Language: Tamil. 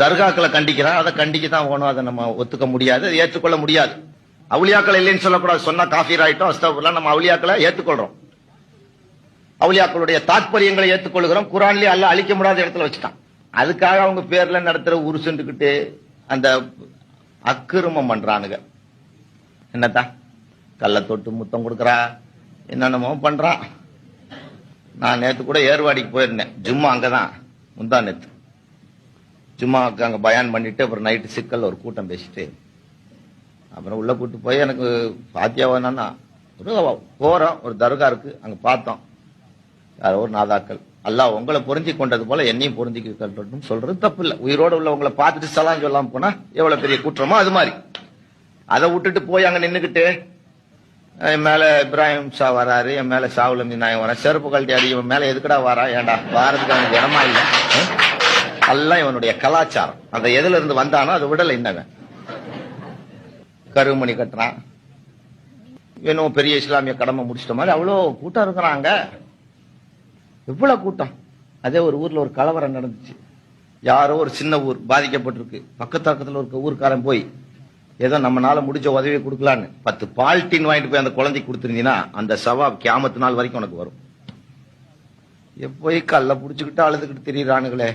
தர்காக்களை கண்டிக்கிறான், அதை கண்டிக்கத்தான் வேணும். அதை நம்ம ஒத்துக்க முடியாது, அதை ஏற்றுக்கொள்ள முடியாது. அவுலியாக்கள் இல்லைன்னு சொல்லக்கூடாது, சொன்னா காஃபீர் ஆயிட்டோம். அஸ்தக்ஃபிருல்லாஹ், நம்ம அவுலியாக்களை ஏற்றுக்கொள்றோம், அவுலியாக்களுடைய தாற்பயங்களை ஏற்றுக்கொள்கிறோம். குர்ஆன்லயே அல்லாஹ் அழிக்க முடியாத இடத்துல வச்சுட்டான். அதுக்காக அவங்க பேர்ல நடத்துற உருசுண்டுகிட்டு அந்த அக்கிரமம் பண்றானுங்க. என்னத்தான் கள்ள தொட்டு முத்தம் கொடுக்கறா, என்னென்னமோ பண்றான். நான் நேத்து கூட ஏர்வாடிக்கு போயிருந்தேன், ஜும்மா அங்கதான், முந்தா நேத்து ஜும்மாவுக்கு அங்க பயான் பண்ணிட்டு அப்புறம் நைட்டு சிக்கல் ஒரு கூட்டம் பேசிட்டு அப்புறம் உள்ள கூட்டு போய் எனக்கு பாத்தியா வேணா போறோம். ஒரு தர்கா இருக்கு, அங்க பார்த்தோம் யாரோ ஒரு நாதாக்கள். அல்லாஹ் உங்களை பொருந்தி கொண்டது போல என்னையும் பொருந்திக்கட்டும் சொல்றது தப்பு இல்லை. உயிரோடு உள்ளவங்களை பார்த்துட்டு சலாம் சொல்லாம போனா எவ்வளவு பெரிய குற்றமோ அது மாதிரி. அதை விட்டுட்டு போய் அங்க நின்னுக்கிட்டு என் மேல இப்ராஹிம் ஷா வராரு, என் மேல ஷாவுல் நாயம் வரேன், செருப்பு கழட்டி அடி, இவன் மேல எதுக்கடா வரா, ஏண்டா வாரதுக்கு அவனுக்கு இடமா இல்லை. எல்லாம் இவனுடைய கலாச்சாரம். அந்த எதுல இருந்து வந்தானோ அதை விடல. இன்னவன் கருமணி கட்டுறான், இன்னும் பெரிய இஸ்லாமிய கடமை முடிச்சிட்ட மாதிரி அவ்வளோ கூட்டம் இருக்கிறாங்க. எவ்வளவு கூட்டம். அதே ஒரு ஊர்ல ஒரு கலவரம் நடந்துச்சு. யாரோ ஒரு சின்ன ஊர் பாதிக்கப்பட்டிருக்கு. பக்கத்துல ஒரு ஊருக்காரன் போய் ஏதோ நம்மளால முடிஞ்ச உதவியை கொடுக்கலான்னு 10 பால்டீன் வாங்கிட்டு போய் அந்த குழந்தைக்கு கொடுத்துருந்தீங்கன்னா அந்த சவாப் கியாமத்து நாள் வரைக்கும் உனக்கு வரும். போய் கல்ல புடிச்சுக்கிட்டு அழுதுகிட்டு திரியிறானுங்களே.